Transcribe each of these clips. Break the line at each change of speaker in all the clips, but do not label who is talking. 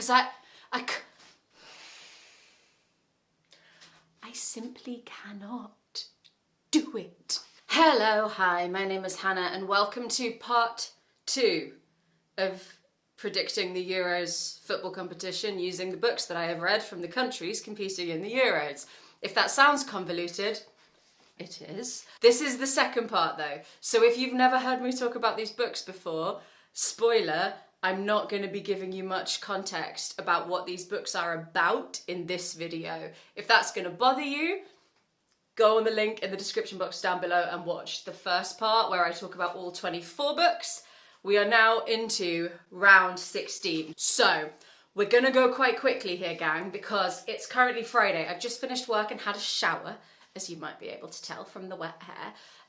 because I simply cannot do it. Hello, hi, my name is Hannah and welcome to part 2 of predicting the Euros football competition using the books that I have read from the countries competing in the Euros. If that sounds convoluted, it is. This is the second part though, so if you've never heard me talk about these books before, spoiler, I'm not going to be giving you much context about what these books are about in this video. If that's going to bother you, go on the link in the description box down below and watch the first part where I talk about all 24 books. We are now into round 16. So we're going to go quite quickly here, gang, because it's currently Friday. I've just finished work and had a shower, as you might be able to tell from the wet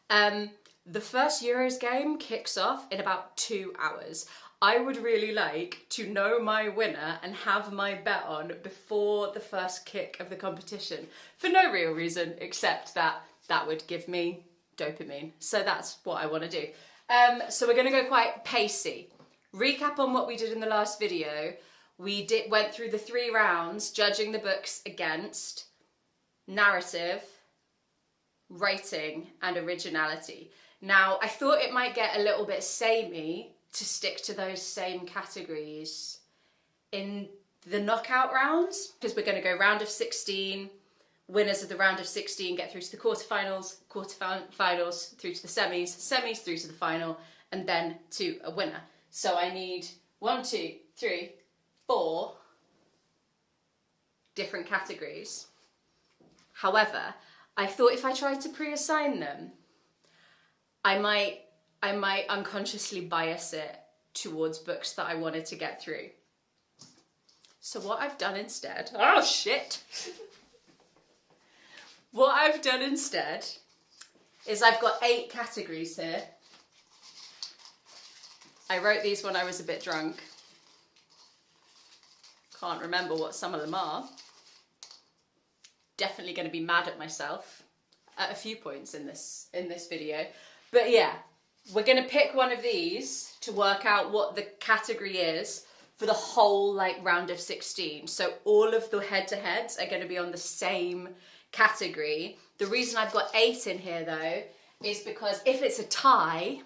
hair. The first Euros game kicks off in about 2 hours. I would really like to know my winner and have my bet on before the first kick of the competition, for no real reason except that that would give me dopamine. So that's what I want to do. So we're going to go quite pacey. Recap on what we did in the last video. We went through the 3 rounds, judging the books against narrative, writing, and originality. Now, I thought it might get a little bit samey to stick to those same categories in the knockout rounds, because we're going to go round of 16, winners of the round of 16 get through to the quarterfinals, quarterfinals through to the semis, semis through to the final, and then to a winner. So I need 1, 2, 3, 4 different categories. However, I thought if I tried to pre-assign them, I might unconsciously bias it towards books that I wanted to get through. So what I've done instead, oh shit! What I've done instead is I've got 8 categories here. I wrote these when I was a bit drunk. Can't remember what some of them are. Definitely going to be mad at myself at a few points in this video. But yeah, we're going to pick one of these to work out what the category is for the whole round of 16. So all of the head-to-heads are going to be on the same category. The reason I've got 8 in here though is because if it's a tie,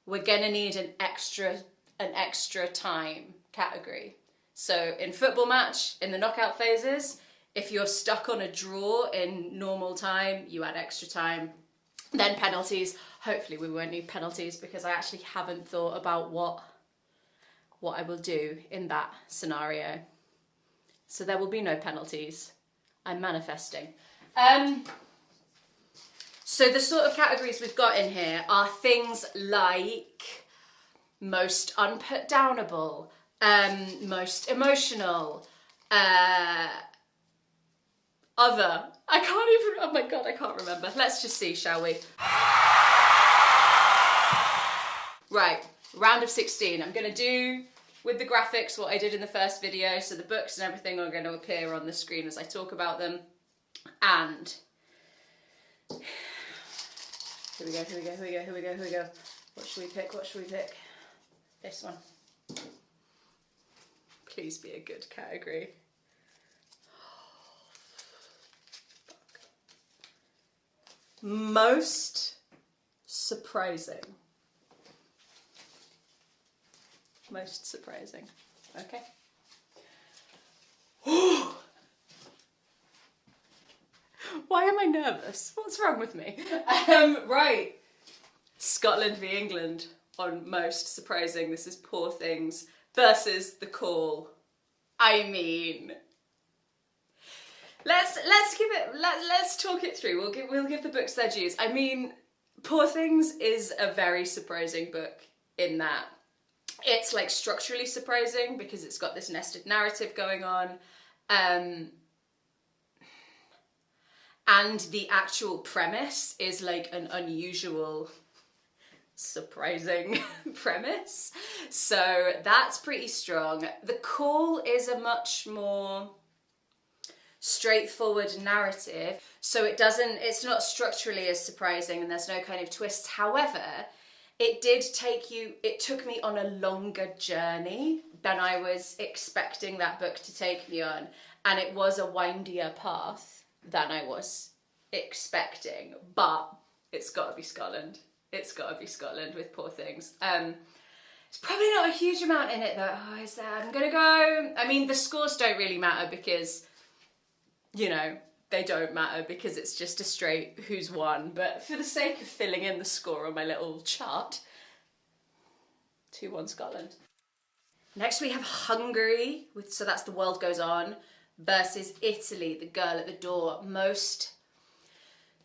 we're going to need an extra time category. So in football match, in the knockout phases, if you're stuck on a draw in normal time, you add extra time. Then penalties. Hopefully we won't need penalties because I actually haven't thought about what I will do in that scenario. So there will be no penalties. I'm manifesting. So the sort of categories we've got in here are things like most unputdownable, most emotional, other. I can't even, oh my god, I can't remember. Let's just see, shall we? Right, round of 16. I'm going to do with the graphics what I did in the first video, so the books and everything are going to appear on the screen as I talk about them. And here we go. What should we pick? This one. Please be a good category. Most surprising. Most surprising. Okay. Why am I nervous? What's wrong with me? Right. Scotland v England on most surprising. This is Poor Things versus The Call. I mean, let's talk it through. We'll give the books their dues. I mean, Poor Things is a very surprising book in that it's structurally surprising because it's got this nested narrative going on. And the actual premise is an unusual, surprising premise. So that's pretty strong. The Call is a much more straightforward narrative. So it's not structurally as surprising and there's no kind of twists. However, it took me on a longer journey than I was expecting that book to take me on. And it was a windier path than I was expecting. But it's got to be Scotland. It's got to be Scotland with Poor Things. It's probably not a huge amount in it though. Oh, is there? I'm going to go... I mean, the scores don't really matter because, you know, they don't matter because it's just a straight who's won. But for the sake of filling in the score on my little chart, 2-1 Scotland. Next we have Hungary, so that's The World Goes On, versus Italy, The Girl at the Door. Most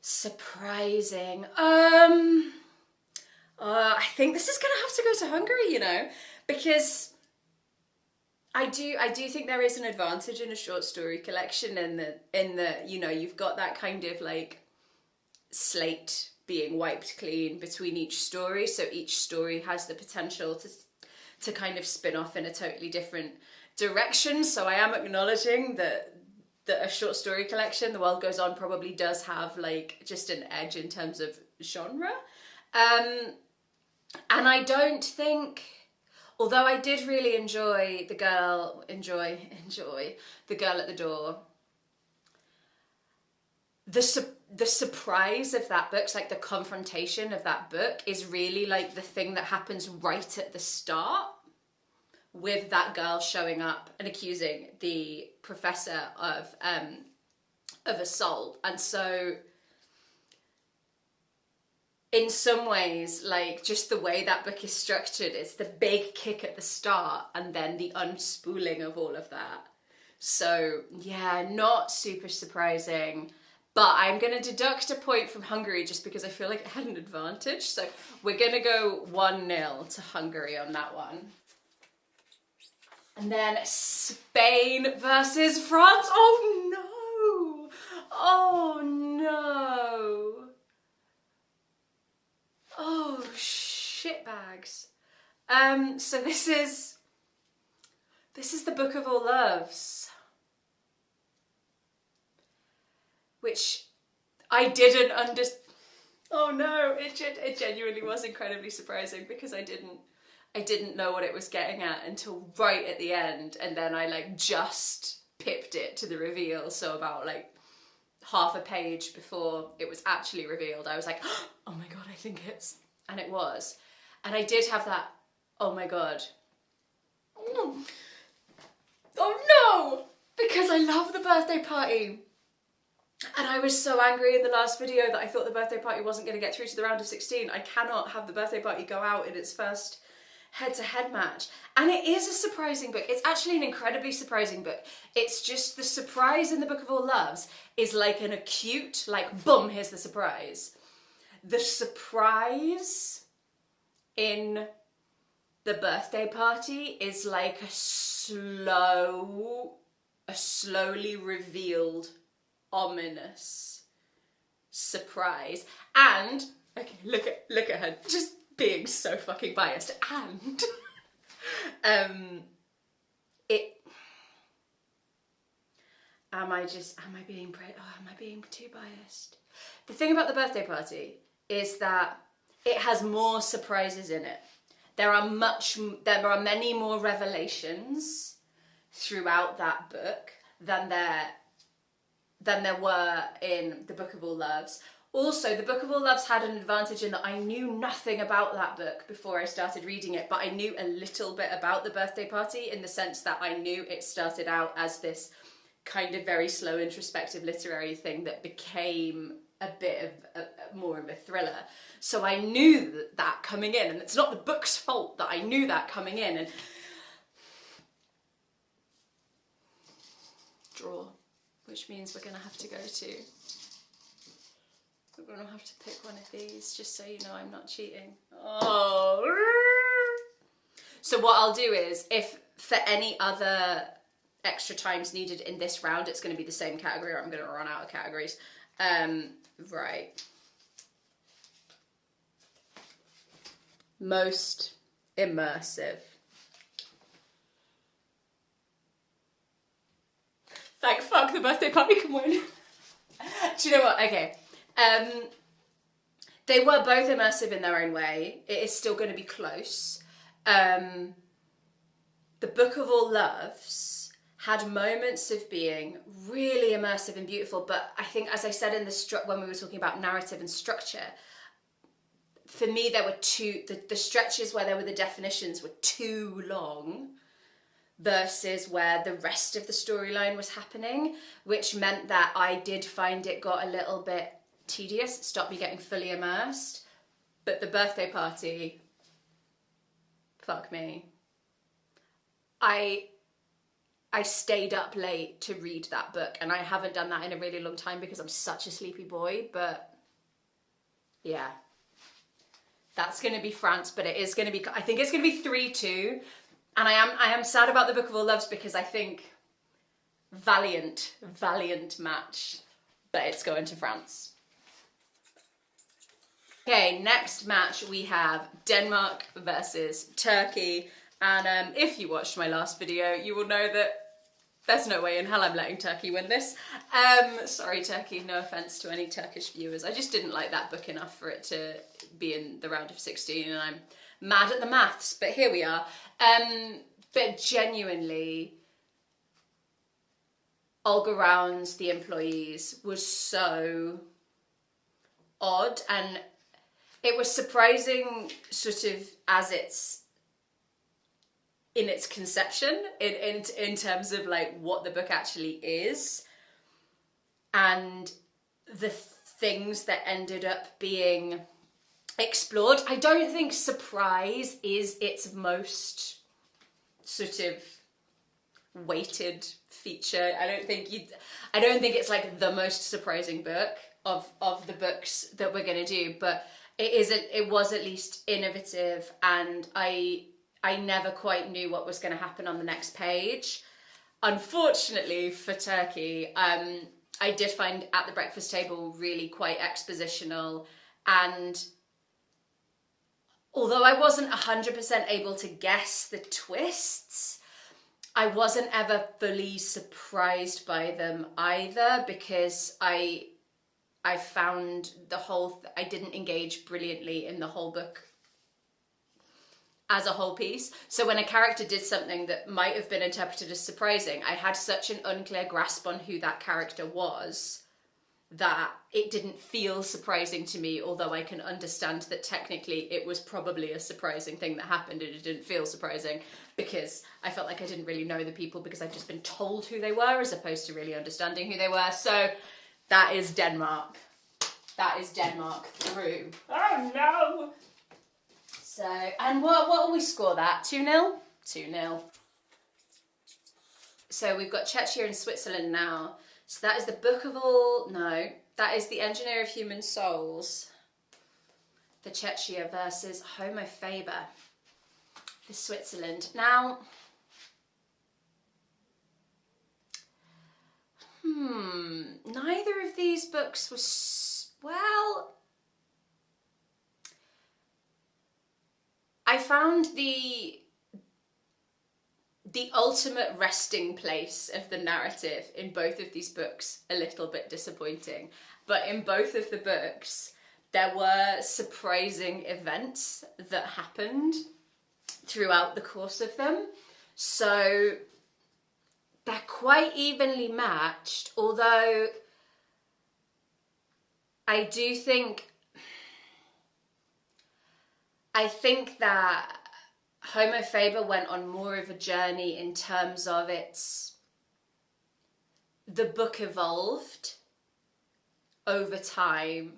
surprising. I think this is going to have to go to Hungary, you know, because I do think there is an advantage in a short story collection in the you know, you've got that kind of like slate being wiped clean between each story, so each story has the potential to kind of spin off in a totally different direction. So I am acknowledging that a short story collection, The World Goes On, probably does have like just an edge in terms of genre. And I don't think, although I did really enjoy The Girl at the Door, the surprise of that book, like the confrontation of that book, is really like the thing that happens right at the start, with that girl showing up and accusing the professor of assault. And so in some ways, like, just the way that book is structured, it's the big kick at the start and then the unspooling of all of that. So yeah, not super surprising, but I'm going to deduct a point from Hungary just because I feel like it had an advantage. So we're going to go 1-0 to Hungary on that one. And then Spain versus France. Oh no! Oh no! Oh, shitbags. So this is The Book of All Loves, which I didn't understand. Oh no, it genuinely was incredibly surprising because I didn't know what it was getting at until right at the end, and then I like just pipped it to the reveal. So about like half a page before it was actually revealed, I was like, oh my god, I think it's... And it was. And I did have that, oh my god. Oh no! Because I love The Birthday Party. And I was so angry in the last video that I thought The Birthday Party wasn't going to get through to the round of 16. I cannot have The Birthday Party go out in its first head-to-head match. And it is a surprising book. It's actually an incredibly surprising book. It's just the surprise in The Book of All Loves is like an acute, like, boom, here's the surprise. The surprise in The Birthday Party is like a slowly revealed, ominous surprise. And, okay, look at her, just being so fucking biased. And am I being too biased? The thing about The Birthday Party is that it has more surprises in it. There are many more revelations throughout that book than there were in The Book of All Loves. Also, The Book of All Loves had an advantage in that I knew nothing about that book before I started reading it, but I knew a little bit about The Birthday Party in the sense that I knew it started out as this kind of very slow introspective literary thing that became a bit of more of a thriller. So I knew that coming in, and it's not the book's fault that I knew that coming in. And draw, which means we're going to have to go to... We're going to have to pick one of these, just so you know I'm not cheating. Oh. So what I'll do is, if for any other extra times needed in this round, it's going to be the same category, or I'm going to run out of categories. Right. Most immersive. Thank fuck The Birthday Party can win. Do you know what? Okay. They were both immersive in their own way. It is still going to be close. The Book of All Loves had moments of being really immersive and beautiful, but I think, as I said in when we were talking about narrative and structure, for me there were the stretches where there were the definitions were too long versus where the rest of the storyline was happening, which meant that I did find it got a little bit tedious. It stopped me getting fully immersed. But the birthday party, fuck me. I stayed up late to read that book, and I haven't done that in a really long time because I'm such a sleepy boy, but yeah. That's going to be France, but it is going to be, I think it's going to be 3-2. And I am sad about the Book of All Loves because I think valiant match, but it's going to France. Okay, next match we have Denmark versus Turkey. And if you watched my last video, you will know that there's no way in hell I'm letting Turkey win this. Sorry, Turkey, no offense to any Turkish viewers. I just didn't like that book enough for it to be in the round of 16, and I'm mad at the maths, but here we are. But genuinely, Olga Rounds, The Employees, was so odd, and it was surprising sort of as it's in its conception, in terms of like what the book actually is, and the things that ended up being explored. I don't think surprise is its most sort of weighted feature. I don't think it's like the most surprising book of the books that we're gonna do, but it was at least innovative, and I never quite knew what was going to happen on the next page. Unfortunately for Turkey, I did find At the Breakfast Table really quite expositional, and although I wasn't 100% able to guess the twists, I wasn't ever fully surprised by them either, because I found I didn't engage brilliantly in the whole book as a whole piece. So when a character did something that might have been interpreted as surprising, I had such an unclear grasp on who that character was that it didn't feel surprising to me, although I can understand that technically it was probably a surprising thing that happened, and it didn't feel surprising because I felt like I didn't really know the people because I'd just been told who they were as opposed to really understanding who they were. So that is Denmark. That is Denmark through. Oh no! So, and what will we score that? 2-0? 2-0. So we've got Czechia and Switzerland now. So that is the Book of All... No, that is the Engineer of Human Souls. The Czechia versus Homo Faber. For Switzerland. Now... neither of these books was... Well... I found the ultimate resting place of the narrative in both of these books a little bit disappointing. But in both of the books, there were surprising events that happened throughout the course of them. So they're quite evenly matched, although I think that Homo Faber went on more of a journey in terms of the book evolved over time,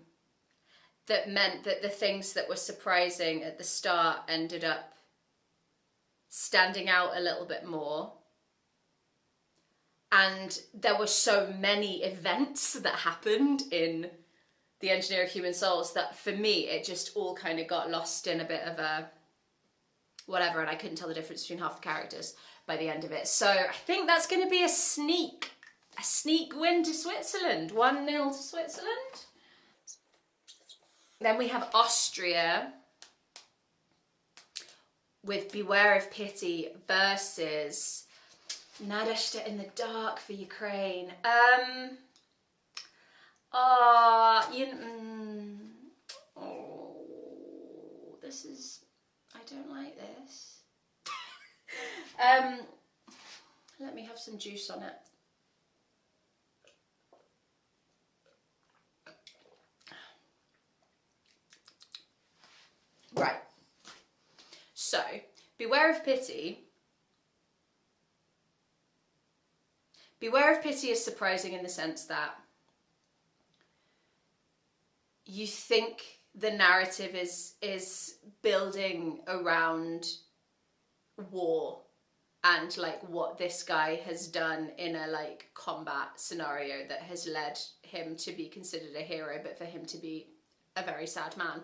that meant that the things that were surprising at the start ended up standing out a little bit more. And there were so many events that happened in The Engineer of Human Souls that for me it just all kind of got lost in a bit of a whatever, and I couldn't tell the difference between half the characters by the end of it. So I think that's going to be a sneak win to Switzerland. 1-0 to Switzerland. Then we have Austria with Beware of Pity versus Nadezhda in the Dark for Ukraine. This is... I don't like this. Let me have some juice on it. Right. So, Beware of Pity. Beware of Pity is surprising in the sense that you think the narrative is building around war and like what this guy has done in a like combat scenario that has led him to be considered a hero, but for him to be a very sad man.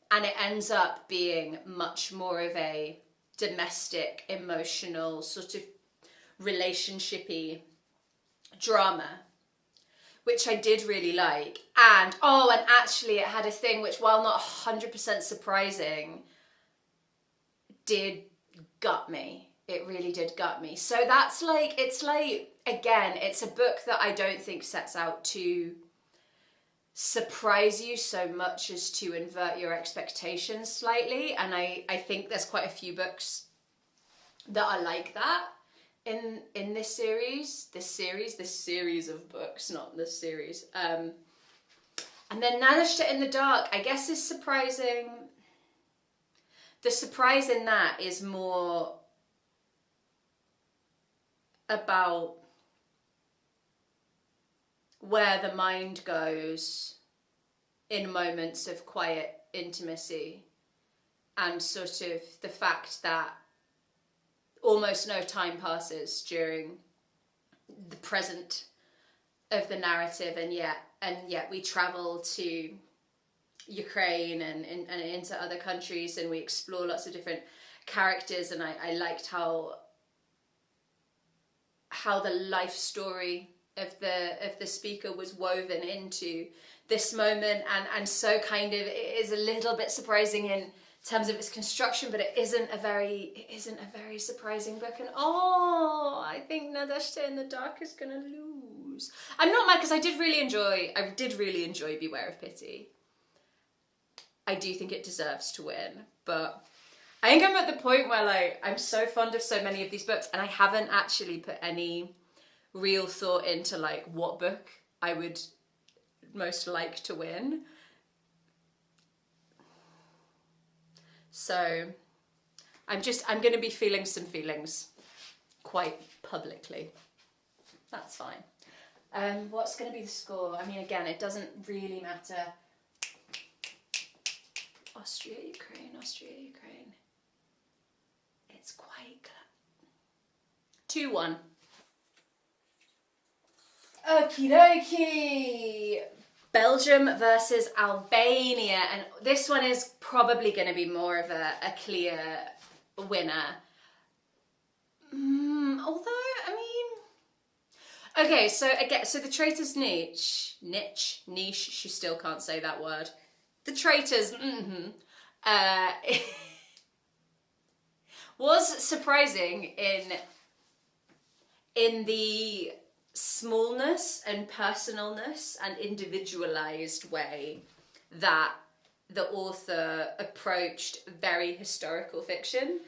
And it ends up being much more of a domestic, emotional, sort of relationshipy drama, which I did really like. And actually it had a thing which, while not 100% surprising, did gut me. It really did gut me. So that's like, it's like, again, it's a book that I don't think sets out to surprise you so much as to invert your expectations slightly. And I think there's quite a few books that are like that in this series of books, not this series. And then Nadezhda in the Dark, I guess, is surprising. The surprise in that is more about where the mind goes in moments of quiet intimacy, and sort of the fact that almost no time passes during the present of the narrative, and yet we travel to Ukraine and into other countries, and we explore lots of different characters. And I liked how the life story of the speaker was woven into this moment, and so kind of it is a little bit surprising in terms of its construction, but it isn't a very surprising book. And I think Nadezhda in the Dark is gonna lose. I'm not mad, because I did really enjoy Beware of Pity. I do think it deserves to win, but I think I'm at the point where like I'm so fond of so many of these books, and I haven't actually put any real thought into like what book I would most like to win. So I'm going to be feeling some feelings quite publicly. That's fine. What's going to be the score? I mean, again, it doesn't really matter. Austria, Ukraine. It's quite close. 2-1. Okie dokie. Belgium versus Albania, and this one is probably going to be more of a clear winner. Although, I mean, okay, so the Traitor's niche, she still can't say that word. The Traitor's, was surprising in the smallness and personalness and individualized way that the author approached very historical fiction,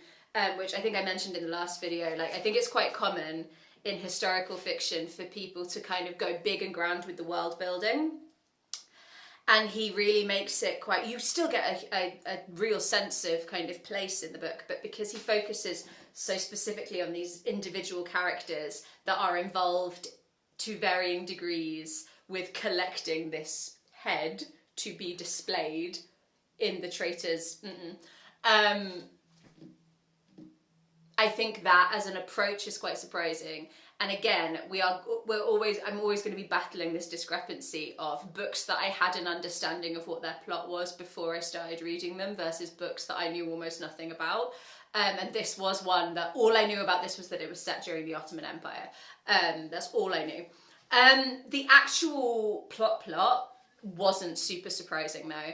which I think I mentioned in the last video. Like, I think it's quite common in historical fiction for people to kind of go big and grand with the world building, and he really makes it quite, you still get a real sense of kind of place in the book, but because he focuses so specifically on these individual characters that are involved to varying degrees with collecting this head to be displayed in the Traitor's. I think that as an approach is quite surprising. And again, I'm always going to be battling this discrepancy of books that I had an understanding of what their plot was before I started reading them versus books that I knew almost nothing about. And this was one that all I knew about this was that it was set during the Ottoman Empire. That's all I knew. The actual plot wasn't super surprising though.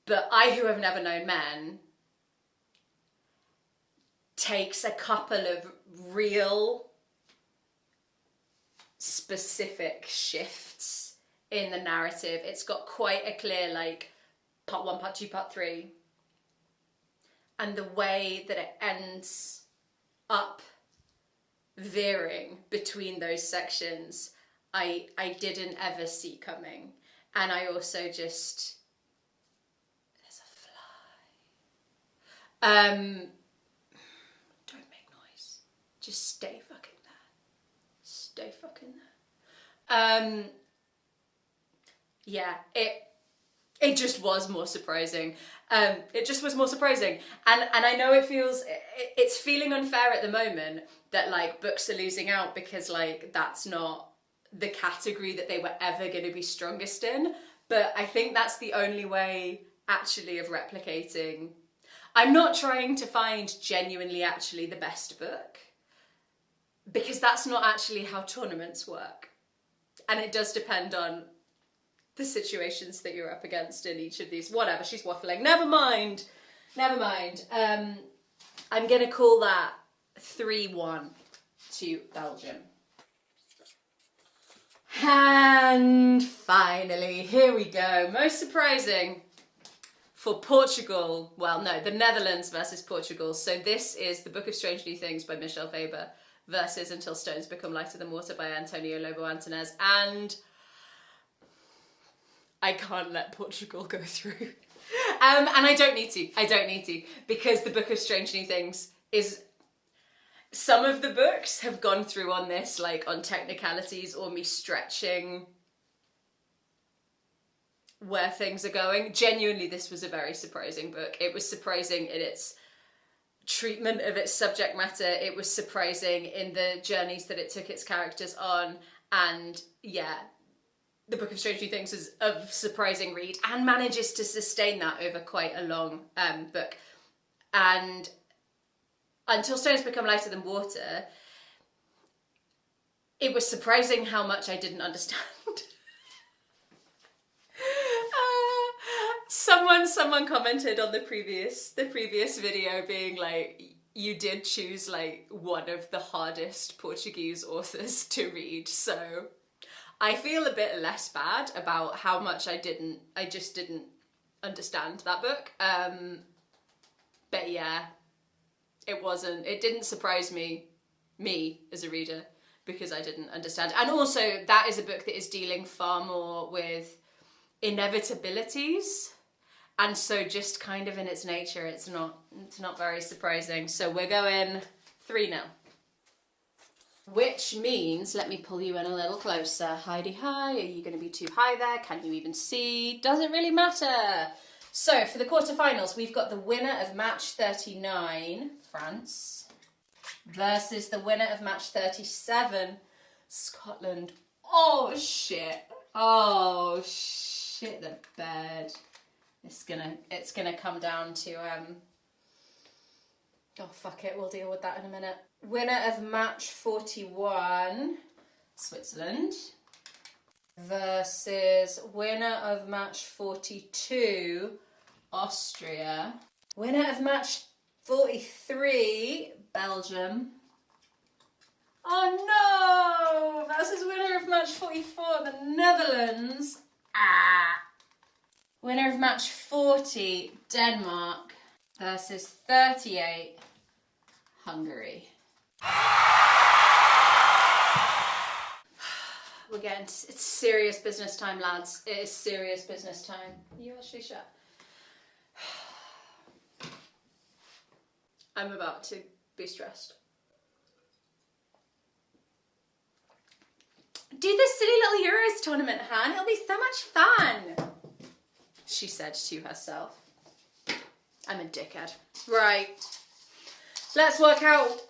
But I Who Have Never Known Men takes a couple of real specific shifts in the narrative. It's got quite a clear like part 1, part 2, part 3. and the way that it ends up veering between those sections, I didn't ever see coming. And I also just, there's a fly. Don't make noise. Just stay fucking there. Stay fucking there. Yeah, it just was more surprising. It just was more surprising. And I know it's feeling unfair at the moment that like books are losing out because like that's not the category that they were ever going to be strongest in. But I think that's the only way actually of replicating. I'm not trying to find genuinely actually the best book, because that's not actually how tournaments work. And it does depend on the situations that you're up against in each of these. Whatever, she's waffling. Never mind. I'm going to call that 3-1 to Belgium. And finally, here we go. Most surprising for Portugal. Well, no, the Netherlands versus Portugal. So this is The Book of Strange New Things by Michel Faber versus Until Stones Become Lighter Than Water by Antonio Lobo Antunes. And I can't let Portugal go through. And I don't need to, because The Book of Strange New Things is... Some of the books have gone through on this, like on technicalities or me stretching where things are going. Genuinely, this was a very surprising book. It was surprising in its treatment of its subject matter. It was surprising in the journeys that it took its characters on. And yeah, The Book of Strange New Things is a surprising read and manages to sustain that over quite a long book. And Until Stones Become Lighter Than Water, it was surprising how much I didn't understand. Someone commented on the previous video being like, you did choose like one of the hardest Portuguese authors to read, so I feel a bit less bad about how much I just didn't understand that book. But yeah, it didn't surprise me as a reader, because I didn't understand. And also that is a book that is dealing far more with inevitabilities. And so just kind of in its nature, it's not very surprising. So we're going 3-0. Which means, let me pull you in a little closer. Heidi, hi, are you going to be too high there? Can you even see? Doesn't really matter. So for the quarterfinals, we've got the winner of match 39, France, versus the winner of match 37, Scotland. Oh shit the bed. It's gonna come down to oh fuck it, we'll deal with that in a minute. Winner of match 41, Switzerland, versus winner of match 42, Austria. Winner of match 43, Belgium. Oh no! Versus winner of match 44, the Netherlands. Winner of match 40, Denmark, versus 38, Hungary. It's serious business time, lads. It is serious business time. You actually shut. I'm about to be stressed. Do this silly little Euros tournament, Han. It'll be so much fun, she said to herself. I'm a dickhead. Right. Let's work out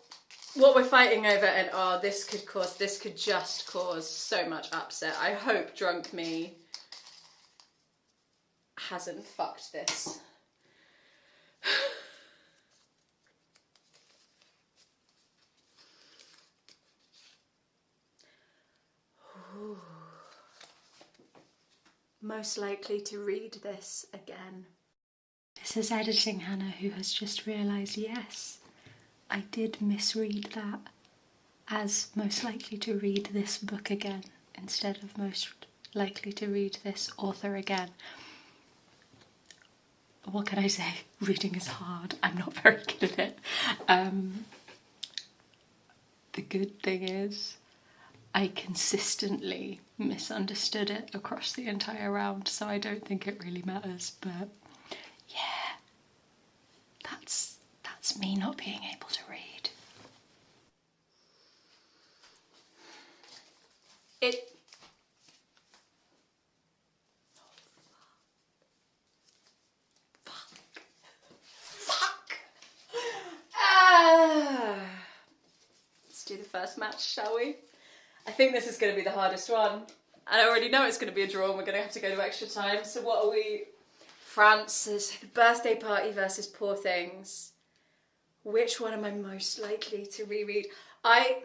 what we're fighting over, and this could just cause so much upset. I hope drunk me hasn't fucked this. Most likely to read this again. This is editing Hannah, who has just realised, yes, I did misread that as most likely to read this book again instead of most likely to read this author again. what can I say? Reading is hard. I'm not very good at it. The good thing is I consistently misunderstood it across the entire round, so I don't think it really matters. But yeah, that's me not being able to read. Let's do the first match, shall we? I think this is going to be the hardest one. I already know it's going to be a draw and we're going to have to go to extra time. So what are we? France's birthday party versus Poor Things. Which one am I most likely to reread? I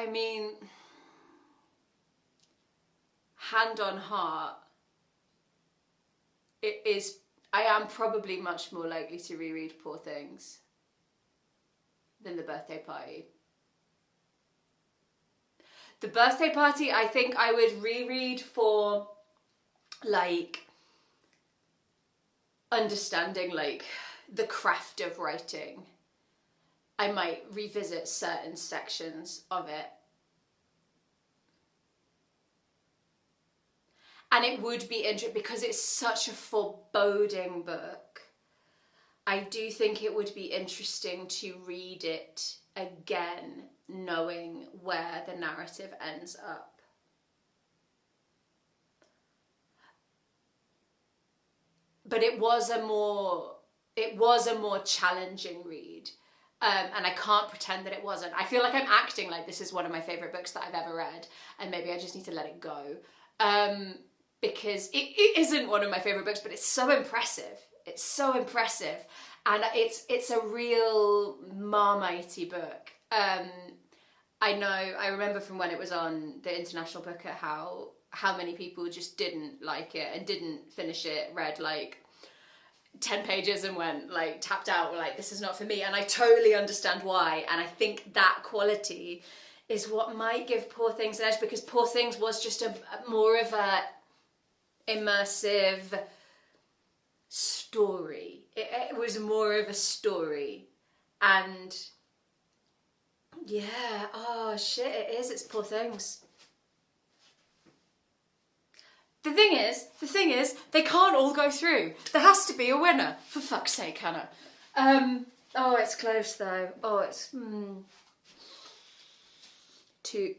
mean, hand on heart, I am probably much more likely to reread Poor Things than The Birthday Party. The Birthday Party, I think I would reread for, like, understanding, like, the craft of writing. I might revisit certain sections of it. And it would be interesting because it's such a foreboding book. I do think it would be interesting to read it again, knowing where the narrative ends up. But it was a more challenging read. And I can't pretend that it wasn't. I feel like I'm acting like this is one of my favourite books that I've ever read, and maybe I just need to let it go. Because it isn't one of my favourite books, but it's so impressive. It's so impressive. And it's a real Marmitey book. I remember from when it was on the International Booker how many people just didn't like it and didn't finish it, read like 10 pages and went like tapped out, were like, this is not for me. And I totally understand why. And I think that quality is what might give Poor Things an edge, because Poor Things was just a more of a immersive story. It was more of a story. And yeah, oh shit, it's Poor Things. The thing is, they can't all go through. There has to be a winner. For fuck's sake, Hannah. Oh, it's close though. Oh, it's... Two...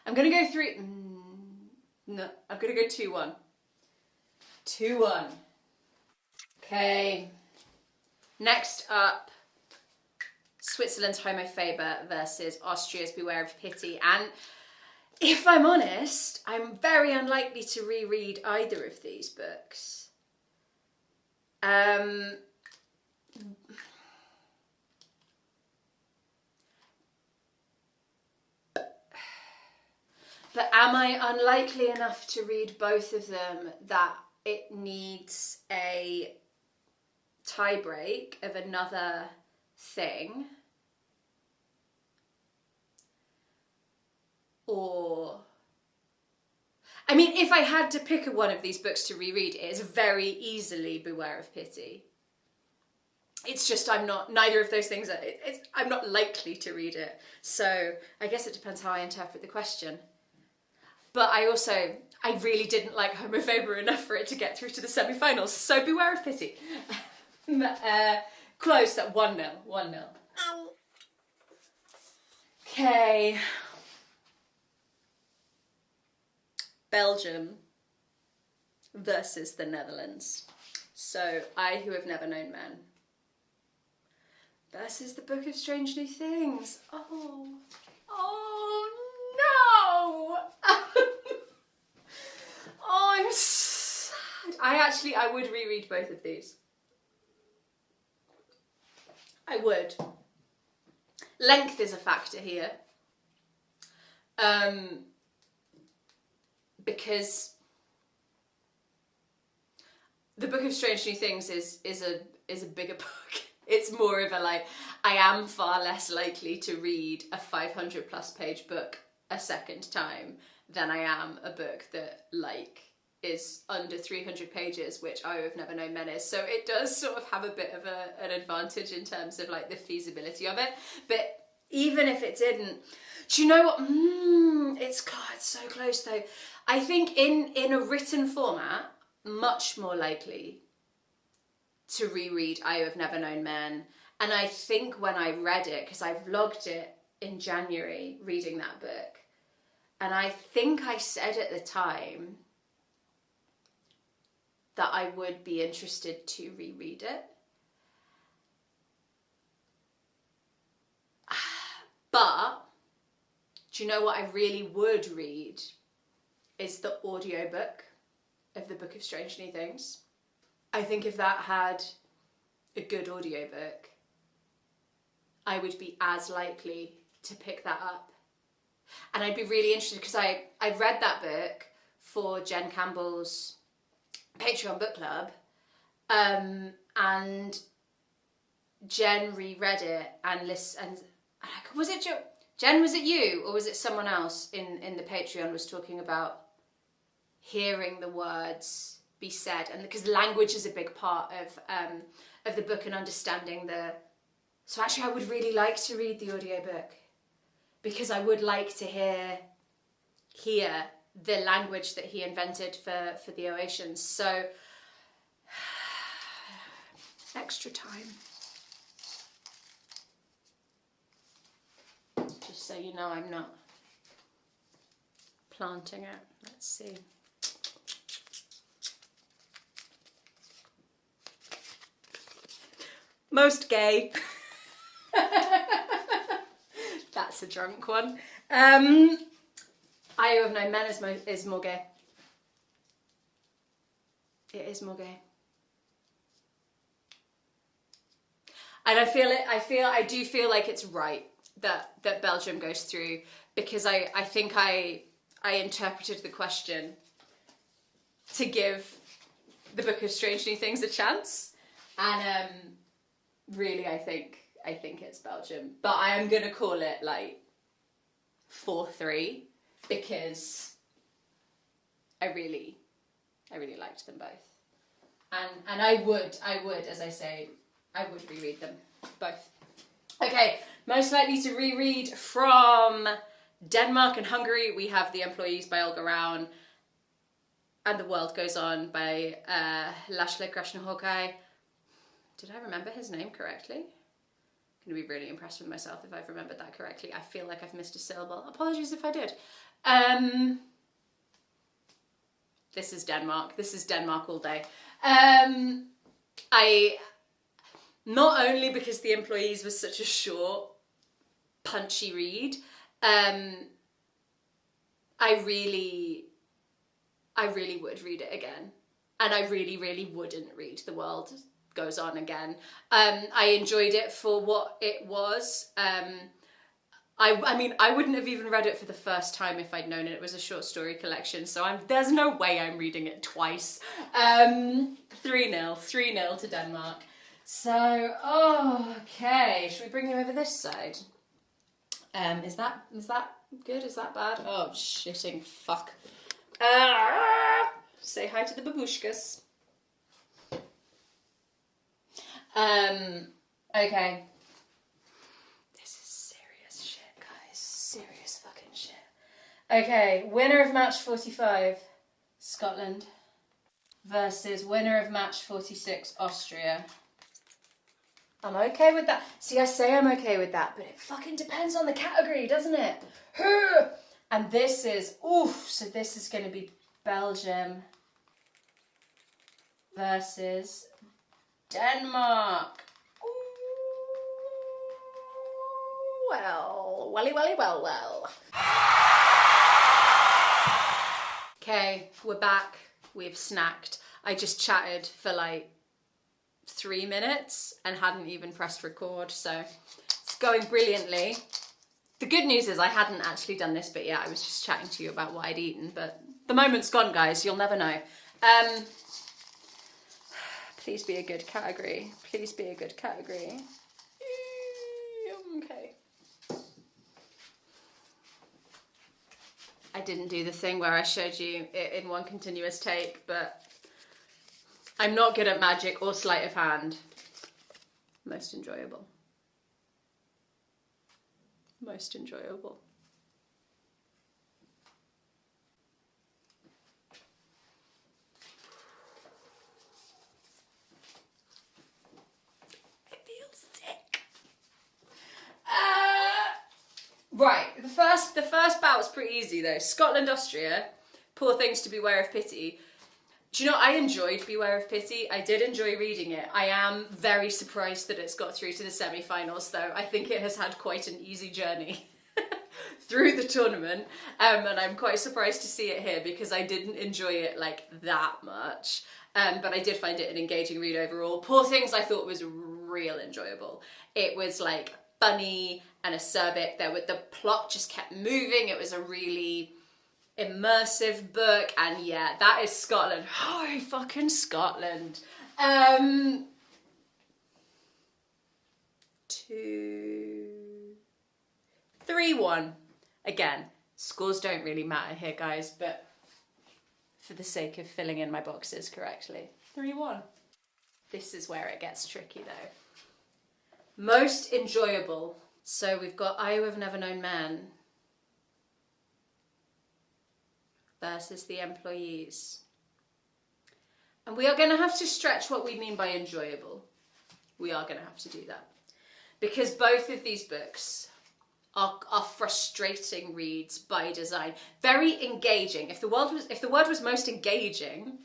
I'm going to go three... No, I'm going to go 2-1. 2-1. Okay. Next up, Switzerland's Homo Faber versus Austria's Beware of Pity. And if I'm honest, I'm very unlikely to reread either of these books. But am I unlikely enough to read both of them that it needs a tie-break of another thing? Or... I mean, if I had to pick one of these books to reread, it is very easily Beware of Pity. It's just neither of those things, I'm not likely to read it. So I guess it depends how I interpret the question. But I really didn't like Homo Faber enough for it to get through to the semi-finals, so Beware of Pity. Close, at 1-0, 1-0. Okay. Belgium versus the Netherlands. So, I Who Have Never Known Men versus the Book of Strange New Things. Oh no! Oh, I'm sad. I would reread both of these. I would. Length is a factor here. Because The Book of Strange New Things is a bigger book. It's more of a like, I am far less likely to read a 500 plus page book a second time than I am a book that like is under 300 pages, which I have never known men is. So it does sort of have a bit of an advantage in terms of like the feasibility of it. But even if it didn't, do you know what? It's so close though. I think in a written format, much more likely to reread I Have Never Known Men. And I think when I read it, because I vlogged it in January, reading that book, and I think I said at the time that I would be interested to reread it. But do you know what I really would read is the audiobook of the Book of Strange New Things. I think if that had a good audiobook, I would be as likely to pick that up. And I'd be really interested because I read that book for Jen Campbell's Patreon book club, and Jen reread it and was it Jen, was it you or was it someone else in the Patreon was talking about hearing the words be said, and because language is a big part of the book and understanding so actually I would really like to read the audiobook because I would like to hear the language that he invented for the Oatians. So extra time. Just so you know, I'm not planting it. Let's see. Most gay. That's a drunk one. I Have Known Men is more gay. It is more gay. And I do feel like it's right that Belgium goes through, because I think I interpreted the question to give the Book of Strange New Things a chance. And really I think it's Belgium. But I am gonna call it like 4-3 because I really liked them both. And I would, as I say, I would reread them both. Okay, most likely to reread from Denmark and Hungary, we have The Employees by Olga Ravn and The World Goes On by Laszlo Krasznahorkai. Did I remember his name correctly? I'm going to be really impressed with myself if I've remembered that correctly. I feel like I've missed a syllable. Apologies if I did. This is Denmark. This is Denmark all day. Not only because The Employees was such a short, punchy read, I really would read it again. And I really wouldn't read The World Goes On again. I enjoyed it for what it was. I mean, I wouldn't have even read it for the first time if I'd known it was a short story collection, so there's no way I'm reading it twice. 3-0 to Denmark. So, okay, should we bring you over this side? Is that good? Is that bad? Oh, shitting fuck. Say hi to the babushkas. Okay. This is serious shit, guys. Serious fucking shit. Okay, winner of match 45, Scotland, versus winner of match 46, Austria. I'm okay with that. See, I say I'm okay with that, but it fucking depends on the category, doesn't it? And this is, so this is going to be Belgium versus Denmark. Well. Okay, we're back. We've snacked. I just chatted for like 3 minutes and hadn't even pressed record, so it's going brilliantly. The good news is I hadn't actually done this bit yet. I was just chatting to you about what I'd eaten, but the moment's gone, guys. You'll never know. Please be a good category. Please be a good category. Okay. I didn't do the thing where I showed you it in one continuous take, but I'm not good at magic or sleight of hand. Most enjoyable. Most enjoyable. I feel sick. Right, the first bout was pretty easy though. Scotland, Austria, Poor Things to Beware of Pity. Do you know, I enjoyed Beware of Pity. I did enjoy reading it. I am very surprised that it's got through to the semi-finals though. I think it has had quite an easy journey through the tournament. And I'm quite surprised to see it here because I didn't enjoy it like that much. But I did find it an engaging read overall. Poor Things I thought was real enjoyable. It was like funny and acerbic. The plot just kept moving. It was a really immersive book, and yeah, that is Scotland. Oh, fucking Scotland. 3-1. Again, scores don't really matter here, guys, but for the sake of filling in my boxes correctly. 3-1. This is where it gets tricky though. Most enjoyable. So we've got I Who Have Never Known Men versus The Employees. And we are going to have to stretch what we mean by enjoyable. We are going to have to do that. Because both of these books are frustrating reads by design. Very engaging. If the word was most engaging,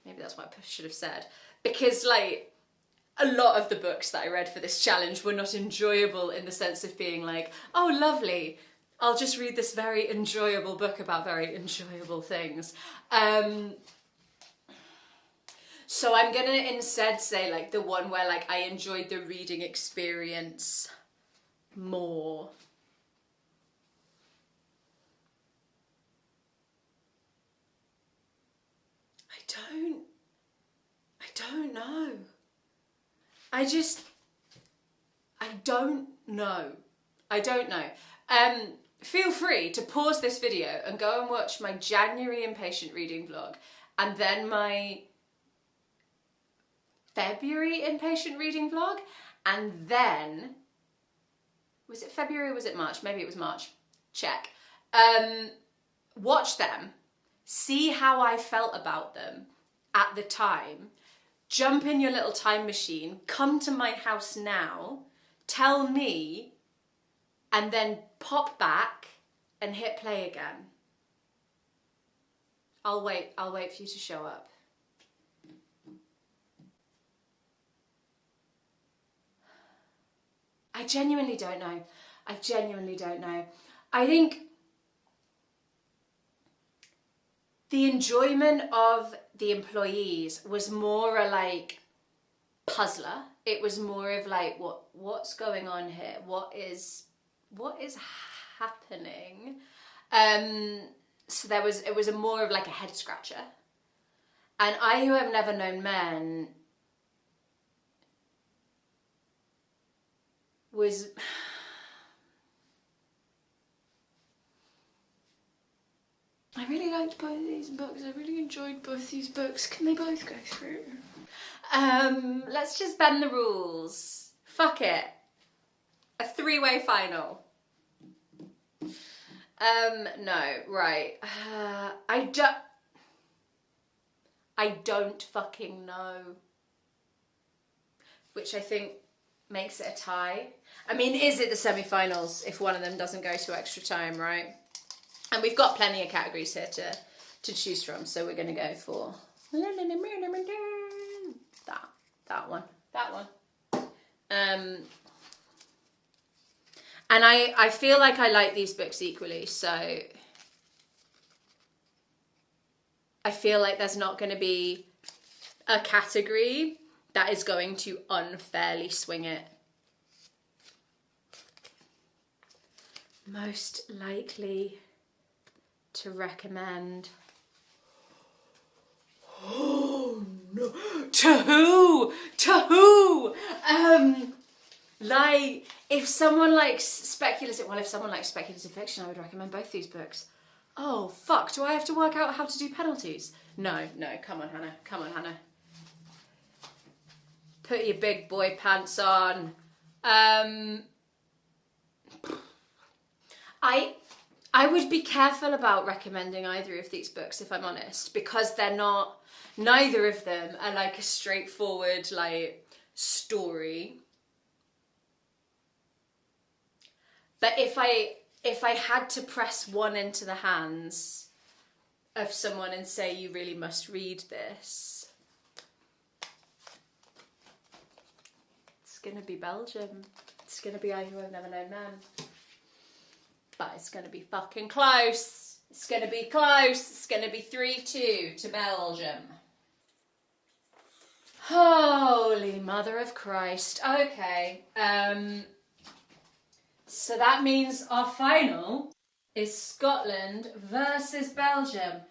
maybe that's what I should have said. Because like a lot of the books that I read for this challenge were not enjoyable in the sense of being like, oh lovely, I'll just read this very enjoyable book about very enjoyable things. So I'm gonna instead say like the one where like I enjoyed the reading experience more. I don't know. I don't know. Feel free to pause this video and go and watch my January impatient reading vlog and then my February impatient reading vlog, and then, was it February or was it March? Maybe it was March. Check. Watch them, see how I felt about them at the time, jump in your little time machine, come to my house now, tell me, and then pop back and hit play again. I'll wait for you to show up. I genuinely don't know. I think the enjoyment of The Employees was more a like puzzler. It was more of like what's going on here? What is happening? So it was a more of like a head scratcher. And I Who Have Never Known Men was I really liked both of these books. I really enjoyed both these books. Can they both go through? Let's just bend the rules. Fuck it. A 3-way final. No, right. I don't fucking know. Which I think makes it a tie. I mean, is it the semi-finals if one of them doesn't go to extra time, right? And we've got plenty of categories here to choose from, so we're going to go for that one. And I feel like I like these books equally, so I feel like there's not going to be a category that is going to unfairly swing it. Most likely to recommend. Oh no. To who? To who? Like, if someone likes speculative fiction, I would recommend both these books. Oh, fuck, do I have to work out how to do penalties? No, come on, Hannah. Put your big boy pants on. I would be careful about recommending either of these books, if I'm honest, because neither of them are like a straightforward, like, story. But if I had to press one into the hands of someone and say, you really must read this, it's gonna be Belgium. It's gonna be I Who Have Never Known Men. But it's gonna be fucking close. It's gonna be close. It's gonna be 3-2 to Belgium. Holy Mother of Christ. Okay. So that means our final is Scotland versus Belgium.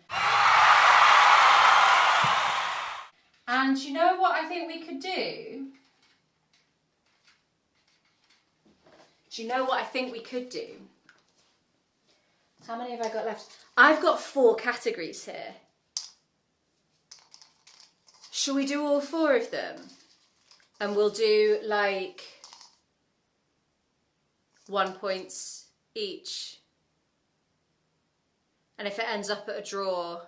And you know what I think we could do? How many have I got left? I've got 4 categories here. Shall we do all 4 of them? And we'll do like 1 points each. And if it ends up at a draw,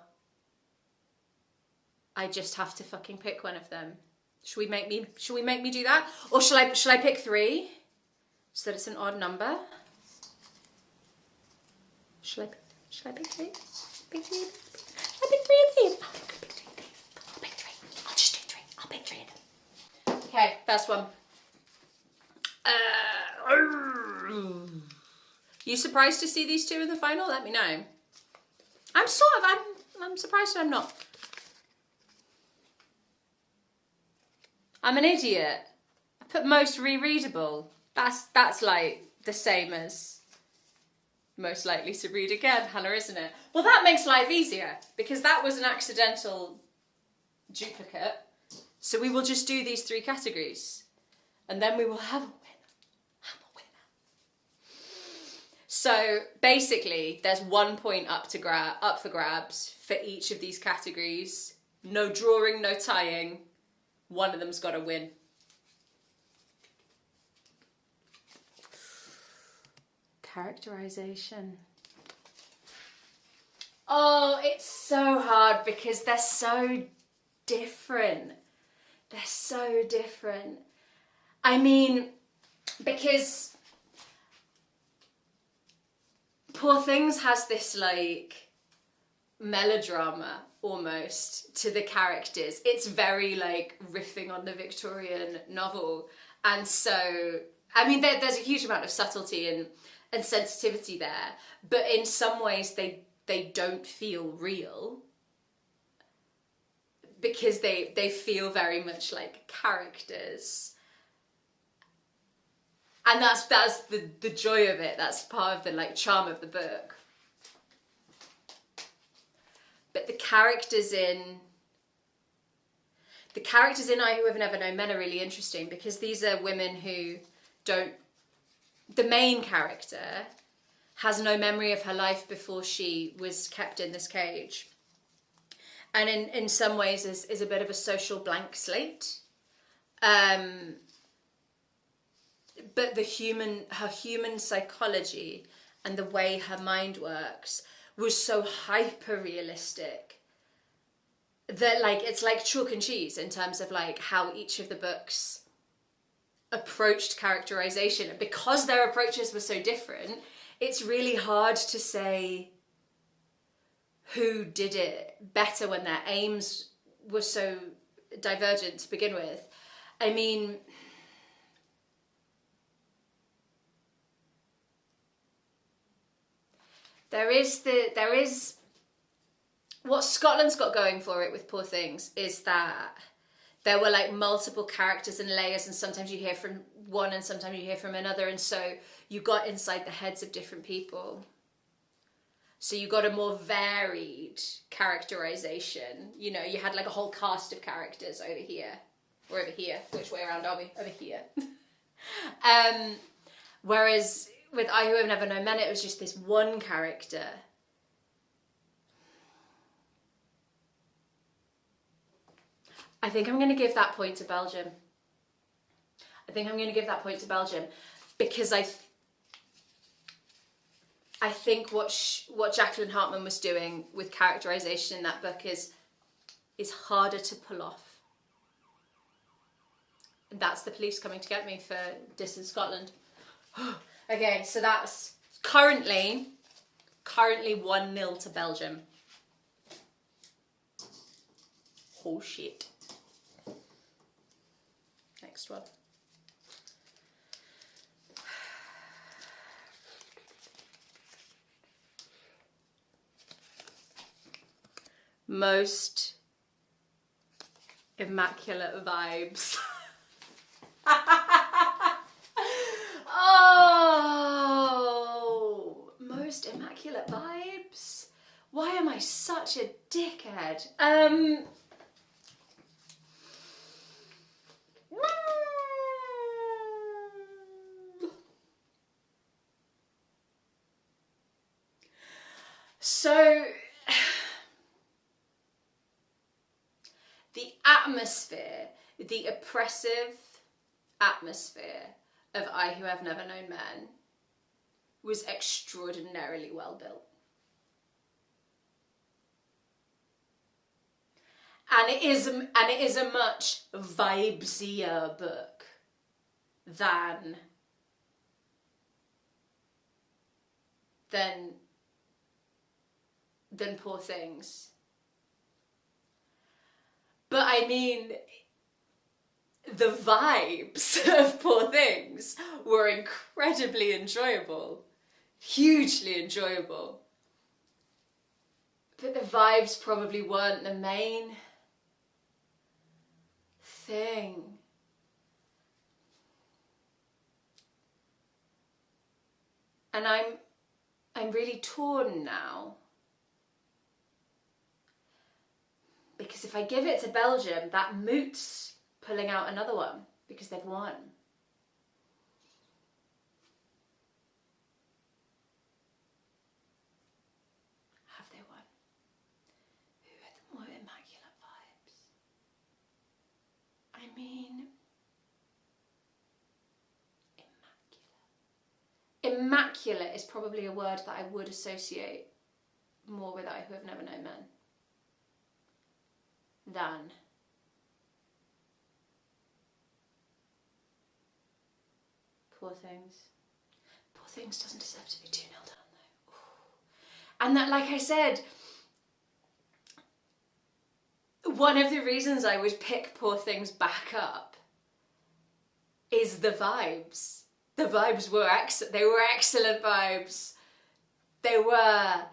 I just have to fucking pick one of them. Shall we make me do that? Or shall I pick 3? So that it's an odd number? Shall I pick 3? Pick 3? I pick 3 of these. I'll pick 3. I'll just do 3. I'll pick 3 of them. Okay, first one. You surprised to see these 2 in the final? Let me know. I'm surprised I'm not. I'm an idiot. I put most rereadable. That's like the same as most likely to read again, Hannah, isn't it? Well, that makes life easier because that was an accidental duplicate. So we will just do these 3 categories and then we will have a winner. So basically, there's 1 point up for grabs for each of these categories. No drawing, no tying. One of them's got to win. Characterization. Oh, it's so hard because they're so different. I mean, because Poor Things has this like melodrama almost to the characters. It's very like riffing on the Victorian novel. And so, I mean, there's a huge amount of subtlety and sensitivity there, but in some ways they don't feel real because they feel very much like characters. And that's the joy of it. That's part of the like charm of the book. But the characters in I Who Have Never Known Men are really interesting because these are women who don't. The main character has no memory of her life before she was kept in this cage. And in some ways is a bit of a social blank slate. But her human psychology and the way her mind works was so hyper realistic that like it's like chalk and cheese in terms of like how each of the books approached characterization. And because their approaches were so different, it's really hard to say who did it better when their aims were so divergent to begin with. I mean, there is what Scotland's got going for it with Poor Things is that there were like multiple characters and layers, and sometimes you hear from one and sometimes you hear from another, and so you got inside the heads of different people. So you got a more varied characterization. You know, you had like a whole cast of characters over here. Or over here. Which way around are we? Over here. Whereas with I Who Have Never Known Men, it was just this one character. I think I'm going to give that point to Belgium. Because I think what Jacqueline Harpman was doing with characterization in that book is harder to pull off. And that's the police coming to get me for Dis in Scotland. Okay, so that's currently 1-0 to Belgium. Oh shit. Next one. Most immaculate vibes. Oh, most immaculate vibes. Why am I such a dickhead? So the atmosphere, the oppressive atmosphere of I Who Have Never Known Men was extraordinarily well built. And it is a much vibesier book than Poor Things. But I mean, the vibes of Poor Things were incredibly enjoyable. Hugely enjoyable. But the vibes probably weren't the main thing. And I'm really torn now. Because if I give it to Belgium, that moots pulling out another one, because they've won. Have they won? Who had the more immaculate vibes? I mean, immaculate is probably a word that I would associate more with I Who Have Never Known Men than Poor Things. Poor Things doesn't deserve to be 2-0 down though. Ooh. And that, like I said, one of the reasons I would pick Poor Things back up is the vibes. The vibes were excellent. They were excellent vibes. They were.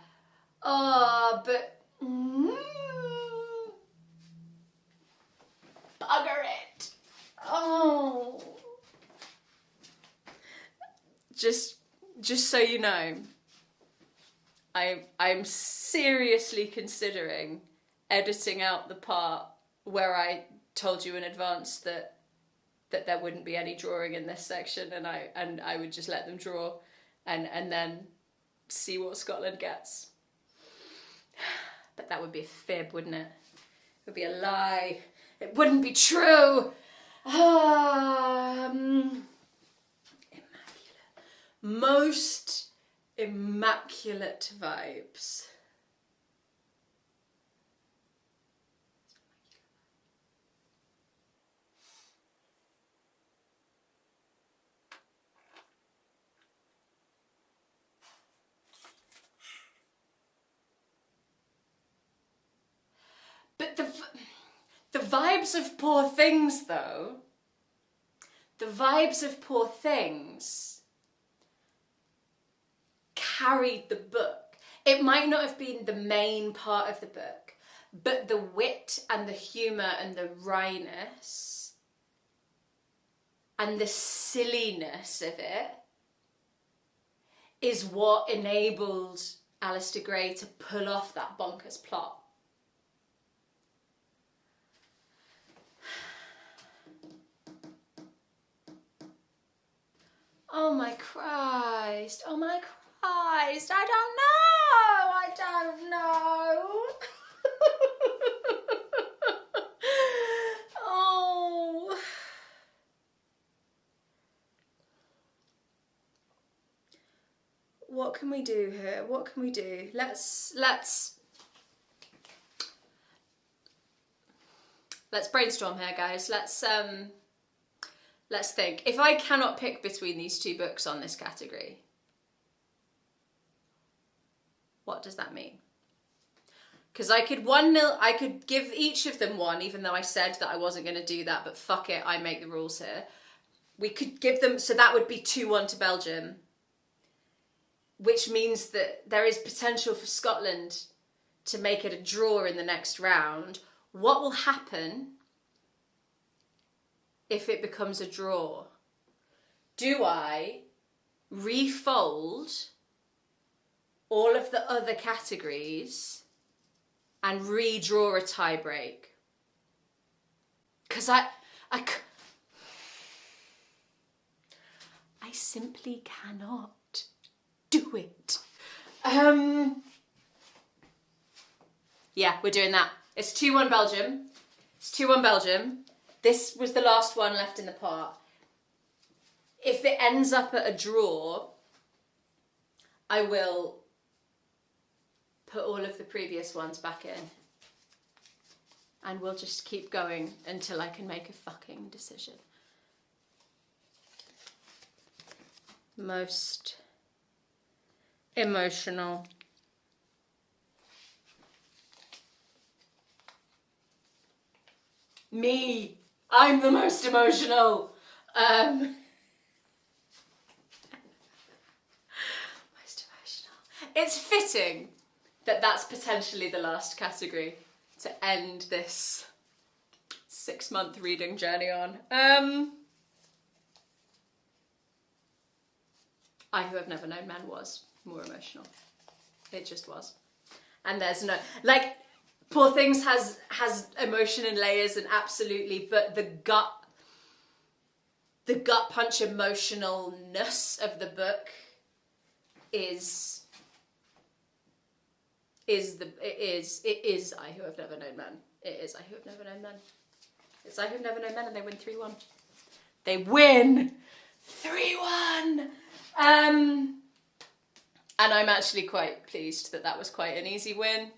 Oh, but bugger it. Oh. Just so you know, I'm seriously considering editing out the part where I told you in advance that there wouldn't be any drawing in this section, and I would just let them draw and then see what Scotland gets. But that would be a fib, wouldn't it? It would be a lie. It wouldn't be true. Immaculate. Most immaculate vibes. But the vibes of Poor Things, though, the vibes of Poor Things carried the book. It might not have been the main part of the book, but the wit and the humour and the wryness and the silliness of it is what enabled Alistair Gray to pull off that bonkers plot. Oh my Christ, oh my Christ, I don't know. Oh. What can we do here? What can we do? Let's brainstorm here, guys. Let's think. If I cannot pick between these two books on this category, what does that mean? Because I could give each of them one, even though I said that I wasn't going to do that, but fuck it, I make the rules here. We could give them, so that would be 2-1 to Belgium, which means that there is potential for Scotland to make it a draw in the next round. What will happen if it becomes a draw? Do I refold all of the other categories and redraw a tie break? Because I simply cannot do it. Yeah, we're doing that. It's 2-1 Belgium. It's 2-1 Belgium. This was the last one left in the pot. If it ends up at a draw, I will put all of the previous ones back in. And we'll just keep going until I can make a fucking decision. Most emotional. Me. I'm the most emotional. Most emotional. It's fitting that that's potentially the last category to end this 6-month reading journey on. I Who Have Never Known Men was more emotional. It just was. And there's no, like, Poor Things has emotion and layers, and absolutely, but the gut punch emotionalness of the book is I Who Have Never Known Men. It is I Who Have Never Known Men. It's I Who Have Never Known Men, and they win 3-1. They win 3-1. And I'm actually quite pleased that was quite an easy win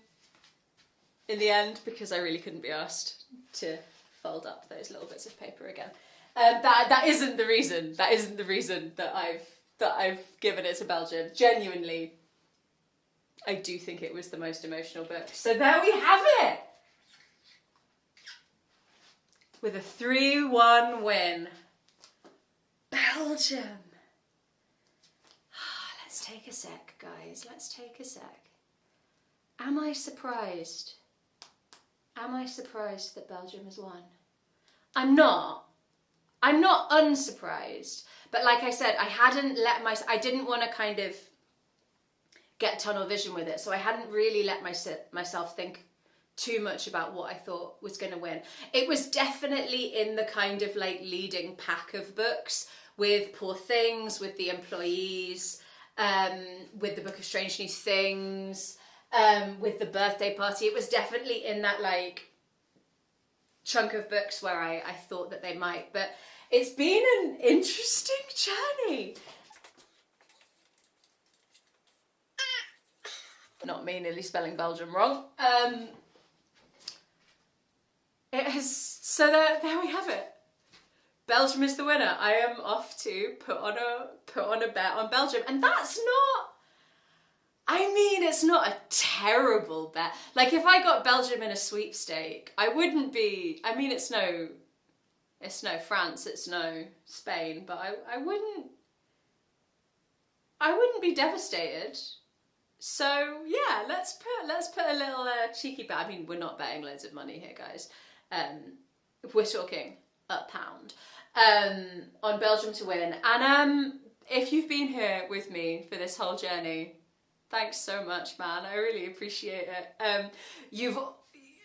in the end, because I really couldn't be asked to fold up those little bits of paper again. That isn't the reason. That isn't the reason that I've given it to Belgium. Genuinely, I do think it was the most emotional book. So there we have it, with a 3-1 win. Belgium. Let's take a sec, guys. Let's take a sec. Am I surprised? Am I surprised that Belgium has won? I'm not. I'm not unsurprised. But like I said, I didn't want to kind of get tunnel vision with it. So I hadn't really let myself think too much about what I thought was going to win. It was definitely in the kind of like leading pack of books, with Poor Things, with The Employees, with The Book of Strange New Things, with The Birthday Party. It was definitely in that like chunk of books where I thought that they might. But it's been an interesting journey. Not me nearly spelling Belgium wrong. It has, so there we have it. Belgium is the winner. I am off to put on a bet on Belgium, and that's not, I mean, it's not a terrible bet. Like, if I got Belgium in a sweepstake, I wouldn't be, I mean, it's no France, it's no Spain, but I wouldn't be devastated. So yeah, let's put a little cheeky bet. I mean, we're not betting loads of money here, guys. We're talking £1 on Belgium to win. And if you've been here with me for this whole journey, Thanks so much, man. I really appreciate it.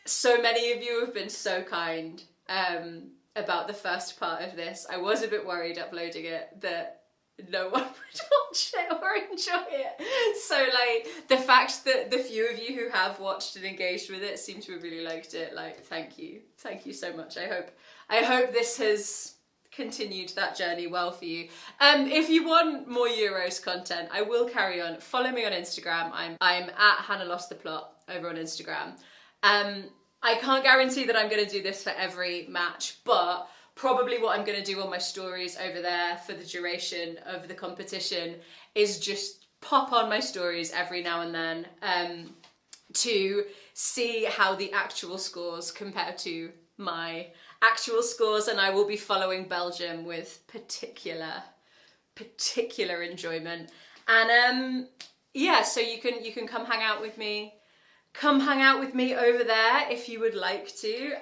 So many of you have been so kind about the first part of this. I was a bit worried uploading it that no one would watch it or enjoy it. So like the fact that the few of you who have watched and engaged with it seem to have really liked it, like thank you so much. I hope this has continued that journey well for you. If you want more Euros content, I will carry on. Follow me on Instagram. I'm at Hannah Lost the Plot over on Instagram. I can't guarantee that I'm going to do this for every match, but probably what I'm going to do on my stories over there for the duration of the competition is just pop on my stories every now and then to see how the actual scores compare to my actual scores, and I will be following Belgium with particular enjoyment. And yeah, so you can come hang out with me. Come hang out with me over there if you would like to.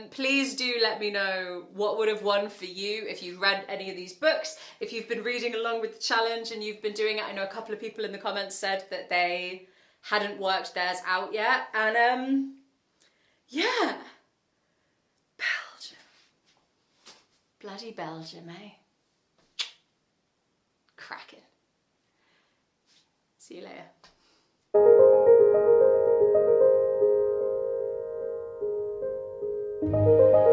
Please do let me know what would have won for you if you've read any of these books, if you've been reading along with the challenge and you've been doing it. I know a couple of people in the comments said that they hadn't worked theirs out yet. And yeah, Belgium. Bloody Belgium, eh? Cracking. See you later. Thank you.